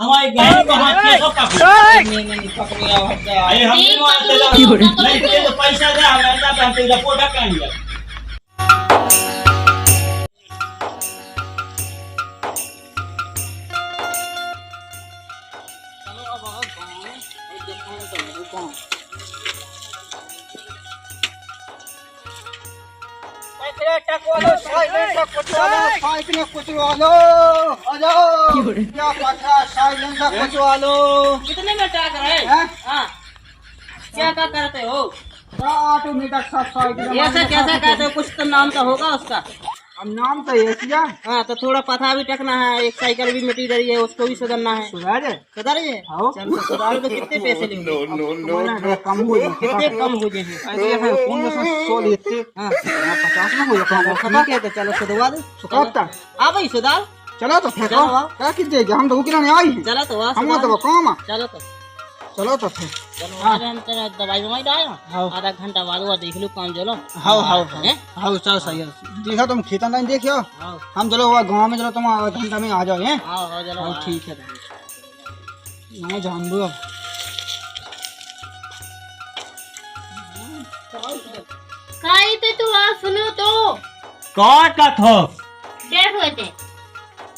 हमारे गाड़ी को हाथ के सब पकड़ नहीं पकड़िया हटा अरे हम नहीं आते नहीं दे तो पैसा दे हमें ना हम तेरा फोटो काट लिया चलो अब आओ गांव में और देखो तो गांव टकवालो साइलेंट कुचवालो आ जाओ क्या पता साइलेंट कुचवालो कितने में टाक रहे हैं? हाँ क्या करते हो? ऑटोमेटिक सब साइकिल ऐसे कैसे कहते हो? कुछ तो नाम तो होगा उसका। अब नाम तो ये किया हाँ तो थोड़ा पथा भी टकना है, एक साइकिल भी मिटी रही है, उसको भी सुधरना है। सुधार सुधारिए चल तो सुधार तो कितने पैसे लेंगे? कम हो कितने कम हो गए हैं? कौन सा 100 लेते हाँ 50 में हो जाता ठीक है तो चलो सुधरवा दे। कब तक हाँ भाई सुधार चलो तो फिर क्या कीजिए हम तो किराने आई हैं चलो तो वहाँ हम तो काम चलो तो फिर चलो हम तेरा दवाई ववाई डाला आधा घंटा बाद वो देख लो काम चलो। हाँ चलो सही है देखो तुम खेता नहीं देखियो हम चलो गाँव में चलो तुम आधा घंटा में आ जाओ हैं चलो ठीक है मैं जान दो काई तो तू आ सुनो तो का थो देखो थे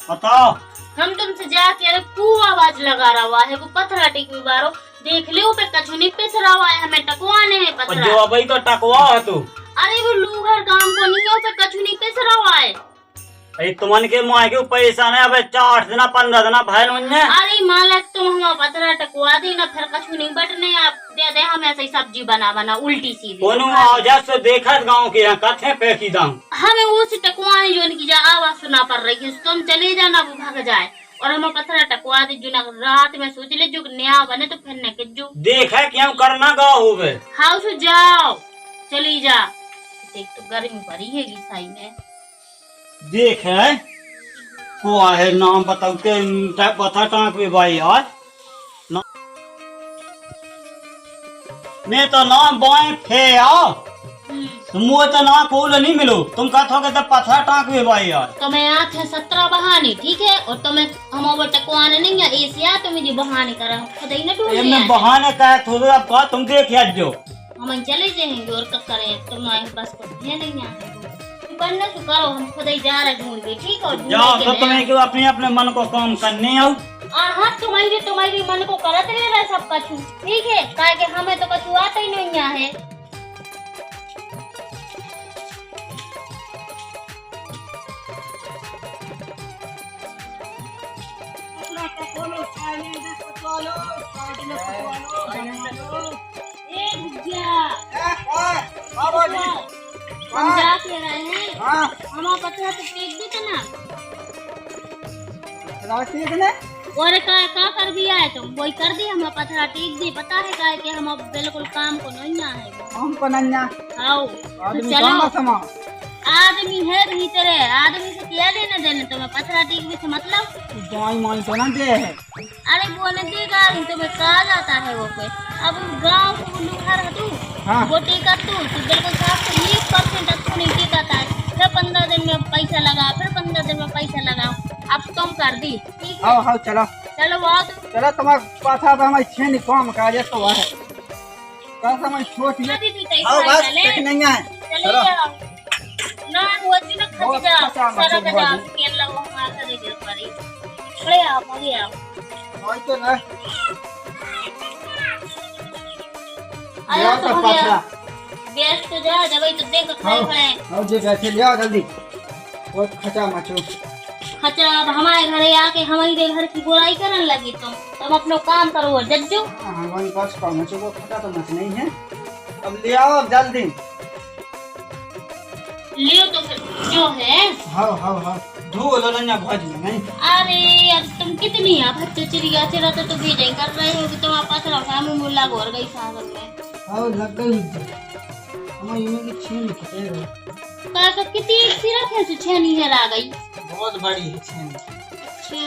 बताओ हम तुमसे जाके खूब आवाज लगा रहा है वो पथरा टिक बारो देख लियो पे कछुनी पे सरा हुआ है हमें टकवाने है पथरा जो अभी तो टकवा है तू अरे वो लूगर काम को नहीं हो पे कछुनी पे सरा हुआ है अरे तुमन के मुँह के पैसा नहीं अबे 4 दिन 15 दिन भैन उन्हें अरे मालक तुम हम पथरा टकवा दी ना फिर कछुनी बटने आप दे दे हम ऐसे ही सब्जी बना उल्टी सीधी कोनो आवाज से देखत गांव के यहाँ कथे पे की दाम हमें उस टकवाने जो उनकी आवाज सुना पड़ रही है तुम चले जाना वो भाग जाए और हम पत्थर टकवा दी जो रात में सोच ले जो नया बने तो फिर न जो देखा क्यों करना गाँव होवे हाउस जाओ चली जा देख तो गर्मी पड़ी है साई में देख है को है नाम बताओ के बता टाँक में भाई यार मैं तो नाम बाएं फे आओ मुँह तो ना कोल नहीं मिलो तुम कहते हो पत्थर टाँक में भाई यार तो मैं आते 17 बहाने ठीक है और तुम्हें हम वो टकवाने नहीं है एशिया तुम जो बहाने करा खुद ही न ढूंढ मैं बहाने कहे थोड़ा अब तुम देख जो हम चले जाएंगे और कब करें तुम बस को है नहीं है बनने तो करो हम खुद ही जा रहे ढूंढ के ठीक है जाओ तो तुम्हें क्यों अपने मन को काम करने आओ हाँ तुम्हारी मन को करत ले रहा सब कछु ठीक है काहे कि हमें तो कछु आता ही नहीं है हम जाके रहे हैं हम पत्थर तो फेंक देते ना और का कर दिया है तुम वही कर दी हम पत्थर टेक दी पता है का कि हम अब बिल्कुल काम को नहीं है हमको नन्ना आओ चलो आदमी है भीतर है आदमी से क्या लेना देना तुम्हें पत्थर टेक भी से मतलब दवाई माई तो ना दे है अरे वो न देगा तुम्हें कहा जाता है वो पे अब गाँव को लुखा रह तू वो टेका तू बिल्कुल साफ 1% तू नहीं टेकाता है फिर 15 दिन में पैसा लगा फिर 15 दिन में पैसा लगाओ अब तुम कर दी ठीक है हाँ चलो बहुत चलो तुम्हारे पास अब हमारी छेनी काम काज तो है कल समय छोट नहीं है चले जाओ ना वो जी ना खा जाओ सारा का जाओ केला वो मार कर दे पड़ी खड़े आओ आगे आओ और तो ना आया तो पत्थरा गैस तो जा दवाई तो देख खड़े खड़े और जे बैठे लिया जल्दी और खचा मचो खचा अब हमारे घरे आके हमारे घर की बुराई करने लगी तुम अपना काम करो जज्जो हमारे पास काम है वो खचा तो मच नहीं है अब ले आओ अब जल्दी लियो तो फिर जो है हाँ धो लो नन्या भाजी नहीं अरे अब तुम कितनी आप बच्चे चिड़िया चिड़ा तो भेजे कर रहे हो कि तुम्हारे पास रखा में मुल्ला घोर गई सागर में हाँ लग गई हमारी इनकी छेनी खटे गई का कितनी सिरफ है से छेनी है आ गई बहुत बड़ी है छेनी अच्छा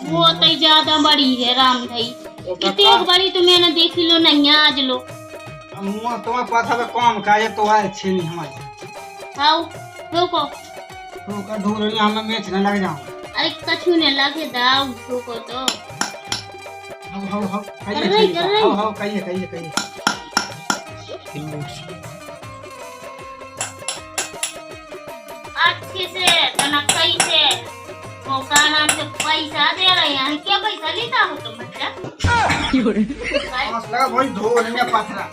वो तो ज्यादा बड़ी है राम भाई कितनी बड़ी तो मैंने देख लो नहीं आज लो तुम्हारे पास अब काम काजे तो है छेनी हमारी आओ रुको तो का ढूंढ रही हमें मैच न लग जाओ अरे कछु ने लगे दाऊ ठोको तो हाउ कर रही हाउ कहिए अच्छे से तनक्कई से मौका नाम से पैसा दे रहे हैं। क्या पैसा लेता हो तुम बच्चा? पास लगा भाई धो लेने पथरा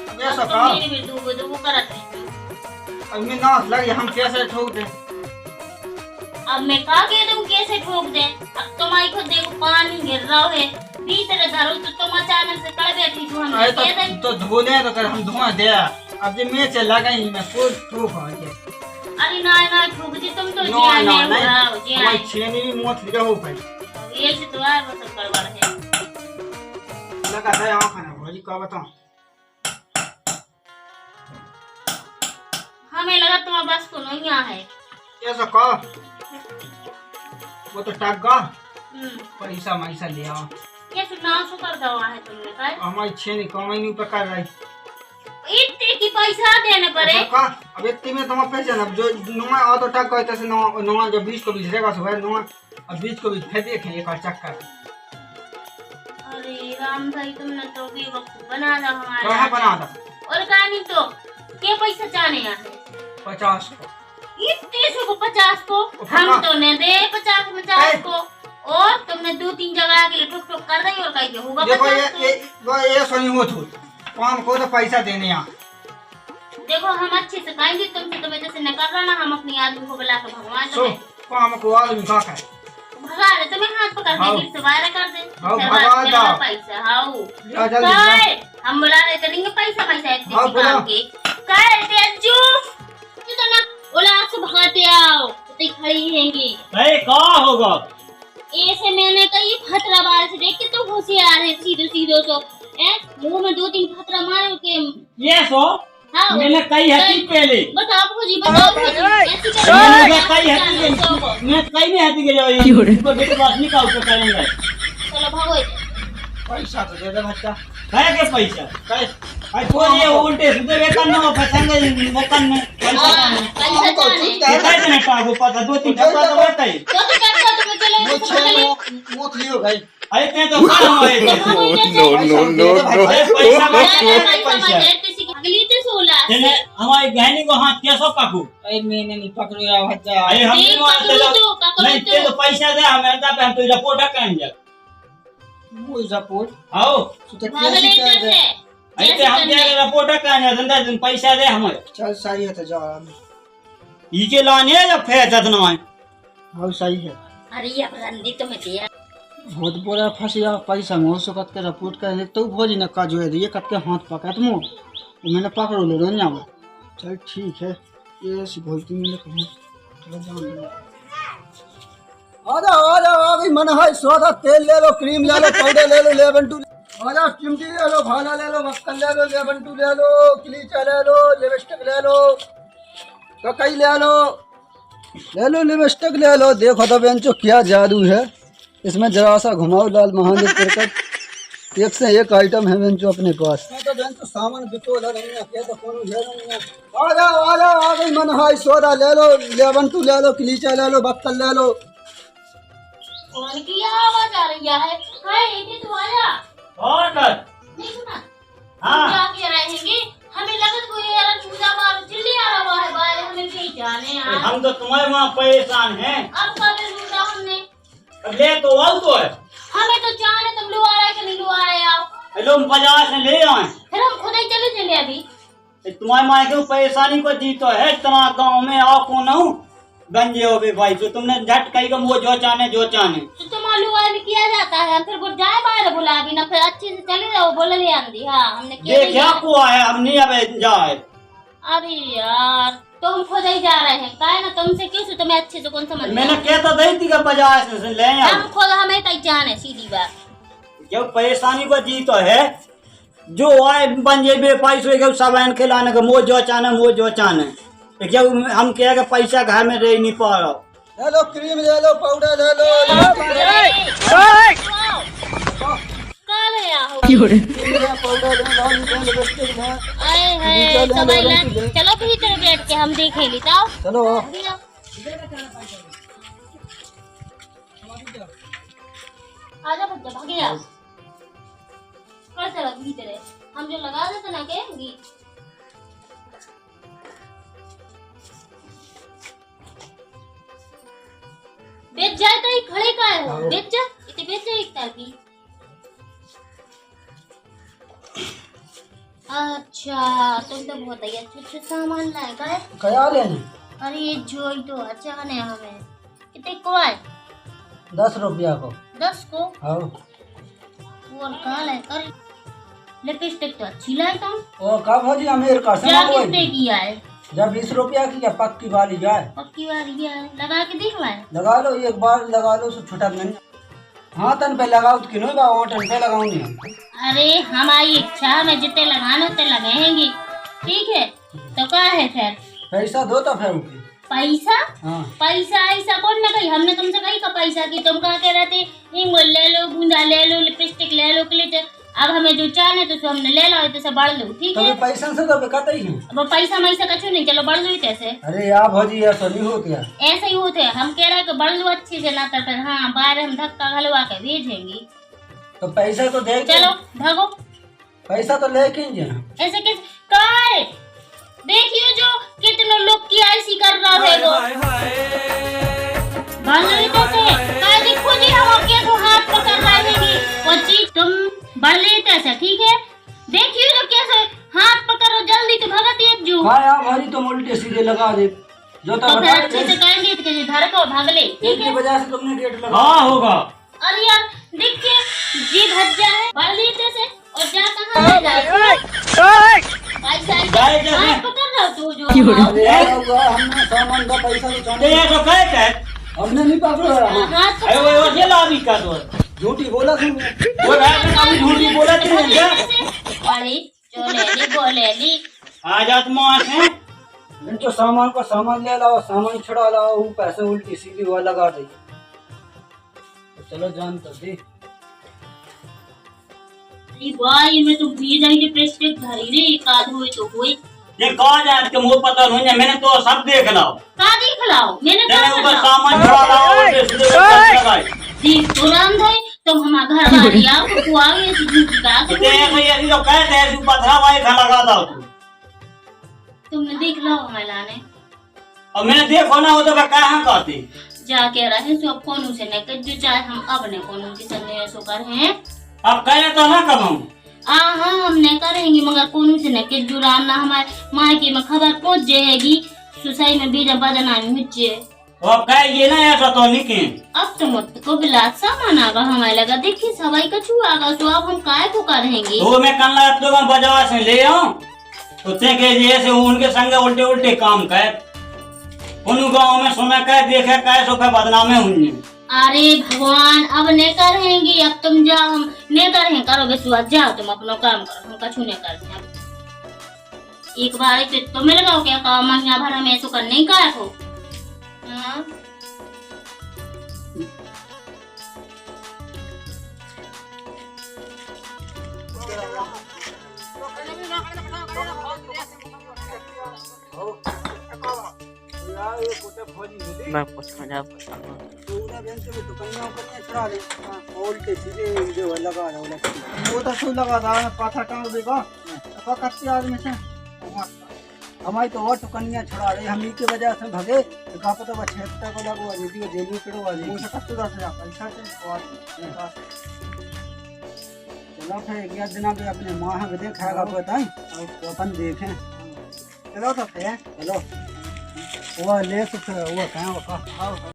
अब ऐसा का मेरे भी दूगो करत है। अब मैं नास लगे हम कैसे ठोक दे अब मैं कहा के तुम कैसे ठोक दे? अब तुम्हारी खुद देखो पानी गिर रहा है भीतर धरो तो तुम अचानक से कर बैठी तो हम अरे कह दे। तो धोने तो कर हम धुआं दे अब जे मैं से लगा ही मैं कोई ठोक आ गया अरे ना ठोक दी तुम तो नो जिया नो नहीं हो रहा हो नहीं जिया हमारी छेनी भी मोत लिया हो भाई ये से तो यार बस गड़बड़ है। लगा था आंख ना भाई का बताऊं हमें लगा तुम्हारे बस को नहीं आ है। ऐसा का वो तो टग्गा पैसा मैसा ले आओ ये फिर नाम सु कर दवा है तुमने का हमारी छेनी कमाई नहीं पकड़ रही इतने की पैसा देने पड़े का अब इतने में तुम्हारे पैसे ना जो नुआ आ तो टग कहते से नुआ जो 20 को 20 रहेगा सुबह नुआ अब 20 को 20 फेंक देखे एक और चक्कर अरे राम भाई तुमने तो भी वक्त बना दा हमारे कहाँ बना था और कहानी तो के पैसा चाहने आ 50 को इतने से को 50 को हम तो ने दे 50 को और तुमने 2-3 जगह के लिए ठुक ठुक कर रही और कहीं होगा देखो 50 ये सोनी हो तो काम को तो पैसा देने आ देखो हम अच्छे से कहेंगे तुमसे तो जैसे न कर रहा ना हम अपनी आदमी को बुला के भगवान सो तुम्हें काम को आदमी का करे भगा दे तुम्हें हाथ पकड़ के गिर से बाहर कर दे हाउ फिर भगा बात दो करेगा पैसा हाउ जा जल्दी काय हम बुला रहे करेंगे पैसा इतने हाँ, काम के काय तेजू तू तो ना ओला से भगाते आओ तो खड़ी रहेंगी अरे का होगा ऐसे मैंने कही खतरा बाहर से देख के तो होशियार है सीधे तो मुंह में 2-3 खतरा मारो के ये सो हाँ मैंने कई हती पहले बताओ भौजी बताओ भौजी ऐसी कर मैंने कई हती मैं कई नहीं हती गया इसको बेटे बात नहीं का ऊपर करेंगे चलो भागो पैसा तो दे दे बच्चा है के पैसा काय आई तो ये उल्टे सीधे वेतन न फसेंगे मकान में पैसा नहीं पैसा जाने कितना दिन टागो पता 2-3 टका तो बताई तो पैसा तुम्हें चलो वो छे मोत लियो भाई अरे ते तो काम है no. पैसा पैसा किसी की अगली ते 16 तेने हमारी गहनी को हाथ कैसे पकड़ू अरे मैंने नहीं पकड़ो या बच्चा अरे हम नहीं पकड़ो नहीं ते तो पैसा दे हमें दा पे हम तो रिपोर्ट करें जा वो सपोर्ट आओ तो भागले कैसे कर दे अरे ते हम क्या रिपोर्ट करें धंधा दिन पैसा दे हमें चल सही है तो जा ई के लाने या फेर दतना है हाउ सही है अरे ये रंदी तुम्हें दिया बहुत बोला फंसिया पैसा मोह सकत के रिपोर्ट कर तो भोजी न का जो है ये कट के हाथ पकड़ मो मैंने पकड़ो लो रन जाओ चल ठीक है ये सी बोलती मैंने कहूं चलो जाओ आ गई मन है सोदा तेल ले लो क्रीम ले लो पाउडर ले लो लेमन टू आ जाओ चिमटी ले लो भाला ले लो मक्खन ले लो लेमन टू ले लो क्लीचा ले लो लिपस्टिक ले लो तो कई ले लो लिपस्टिक ले लो देखो तो बेंचो क्या जादू है इसमें जरा सा घुमाओ लाल महादेव करकट एक से एक आइटम है बेंचो अपने पास तो बेंचो सामान बिटोला नहीं है के तो कोनो ले नहीं है आ जाओ आ गई मन हाय सोदा ले लो लेमन टू ले लो क्लीचा ले लो बक्कल ले लो कौन की आवाज आ रही है हाय ये तो आया और कर नहीं सुना हां क्या कह रहेंगे हमें लगत कोई यार पूजा मार चिल्ली आ रहा है बाहर हमें कहीं जाने यार हम तो तुम्हारे वहाँ परेशान हैं अब कब लूटा हमने ले तो आओ तो है हमें तो जाने तुम लो आ रहे कि नहीं लो आ रहे आओ हेलो हम बाजार से ले आए फिर हम खुद ही चले चले अभी तुम्हारे माँ क्यों परेशानी को जी तो है इतना गाँव में आओ कौन हूँ गंजे हो गए भाई तो तुमने झट कही को वो जो चाहे तो तुम आलू वाली किया जाता है फिर वो जाए बाहर बुला भी ना फिर अच्छे से चले जाओ बोल ले आंधी हाँ हमने किया नहीं देखा है। को है हम नहीं अब जाए अरे यार तो हम खुद ही जा रहे हैं काय ना तुमसे क्यों से तुम्हें अच्छे से कौन समझ मैंने कहता नहीं थी कि बाजार से ले आए हम खुद हमें कहीं जाने सीधी बात क्यों परेशानी को जी तो है जो आए बन जे पैसे सब खिलाने का वो जो चाने तो क्या हम कह के पैसा घर में रह नहीं पा रहा ले लो क्रीम ले लो पाउडर ले लो काल है आओ पाउडर ले लो लिपस्टिक ले अरे है चलो भीतर बैठ के हम देख लेता चलो आओ आजा बच्चा भागे यार कर चला भीतर है हम जो लगा देते ना के गीत बेच जाए तो ही खड़े का है हो बेच जा इतने बेच जा एक ताकि अच्छा तुम तो बहुत ही अच्छे सामान लाए का है क्या लेने? अरे ये जो तो अच्छा है हमें कितने को आए 10 रुपया को 10 को हाँ और कहाँ लाए कर लिपस्टिक तो अच्छी लाई तुम और कब हो जी अमेरिका से क्या मंगवाई? कितने की आए जब 20 रुपया की या पक्की वाली जाए पक्की वाली है लगा के दिखवाए लगा लो एक बार लगा लो तो छुटक नहीं। हाँ तन पे लगाओ तो क्यों बा वो तन पे लगाऊंगी। अरे हमारी इच्छा में जितने लगाने उतने लगाएंगे ठीक है तो क्या है फिर पैसा दो तो फिर उनकी। पैसा हाँ पैसा ऐसा कौन ना कही हमने तुमसे कही का पैसा की तुम कहा कह रहे थे हिंग ले लो बूंदा ले लो लिपस्टिक ले लो क्लिच अब हमें जो चाहे तो हमने ले लो तो सब बढ़ लो ठीक तो है पैसा से तो बेकता ही है। अब पैसा मैसा कछु नहीं चलो बढ़ लो कैसे अरे यार भौजी ऐसा नहीं होती है। ऐसे ही होते हैं हम कह रहे हैं कि बढ़ लो अच्छे से ना तो फिर हाँ बाहर हम धक्का घलवा के भेजेंगे तो पैसा तो दे चलो भागो पैसा तो लेके ही जाना। ऐसे कैसे काय देखियो जो कितने लोग की ऐसी कर रहा है वो बांधने कैसे काय देखो जी हम के तो हाथ पकड़ रहे हैं वो चीज तुम बढ़ लेते ऐसा ठीक है देखियो जो कैसे हाथ पकड़ो जल्दी तो भगत एक जो हाँ यार भारी तो उल्टे सीधे लगा दे जो तो फिर अच्छे से कहेंगे तो धर को भाग ले ठीक की है वजह से तुमने गेट लगा। हाँ होगा अरे यार देखिए जी भज्जा है बढ़ लेते से और जा कहां ले जाए ऐसा हाथ पकड़ रहा तू जो अरे यार हुआ हमने सामान का पैसा तो तो चाहे ये तो कहते हैं हमने नहीं पकड़ा। हाथ अरे वो ये लाभी का दो झूठी बोला तुमने। वो रात में झूठी बोला थी क्या अरे चले ली बोले ली आ जात मां से तो सामान को सामान ले लाओ सामान छुड़ा लाओ वो पैसे उल्टी सीधी वो लगा दे तो चलो जान तो दी। अरे भाई मैं तो भी जाई लिपस्टिक धरी रे एक आध होई तो होई ये कौन है के मुंह पता नहीं है मैंने तो सब देख लाओ का देख लाओ मैंने मैंने ऊपर तो सामान छुड़ा लाओ और इसलिए लगाई देख तुरंत है तुम हमारा घर वाली आओ तो आगे ऐसी झूठी का तो ये तो कहते हैं तू पथरा वाले घर लगा दो तू तुमने देख लो हमें लाने और मैंने देखो ना हो तो मैं कहां कहती जाके रहे सो अब कौन से नहीं कर जो चाहे हम अब ने कौन के संग ऐसो कर हैं अब कहले तो ना कब हम हाँ हमने करेंगे मगर कौन से नहीं कि जुराना हमारे मायके में खबर पहुंच जाएगी सुसाई में बीजा बजना मुझे अब कह ये ना ऐसा तो लेकिन अब तो मत को बिलात सामान आगा हमारे लगा देखिए सवाई का छू आगा तो अब हम काय को करेंगे तो मैं कल रात तो मैं बाजार से ले आऊं तो ते के जैसे उनके संग उल्टे उल्टे काम कर उन गांव में सुना कह देखे कैसो का बदनामे हुई। अरे भगवान अब नहीं करेंगे अब तुम जाओ हम नहीं करेंगे करोगे सुबह जाओ तुम अपना काम करो हम कछु नहीं करते एक बार तो मिल गया क्या काम महीना भर हमें ऐसा कर नहीं का हो हाँ? मैं पूछना जा उल्टे सीधे जो लगा रहा वो तो सु लगा रहा पाथा टांग देगा तो कच्चे आदमी से हमारी तो और टुकनिया छुड़ा रही हम की वजह से भगे तो का पता वो 76 को लगवा दी थी जेल में पड़ो वाली वो 70,000 पैसा चलो फिर 11 दिन में अपने मां के देखाएगा बताएं तो अपन देखें चलो तो चलो वो ले तो वो कहां वो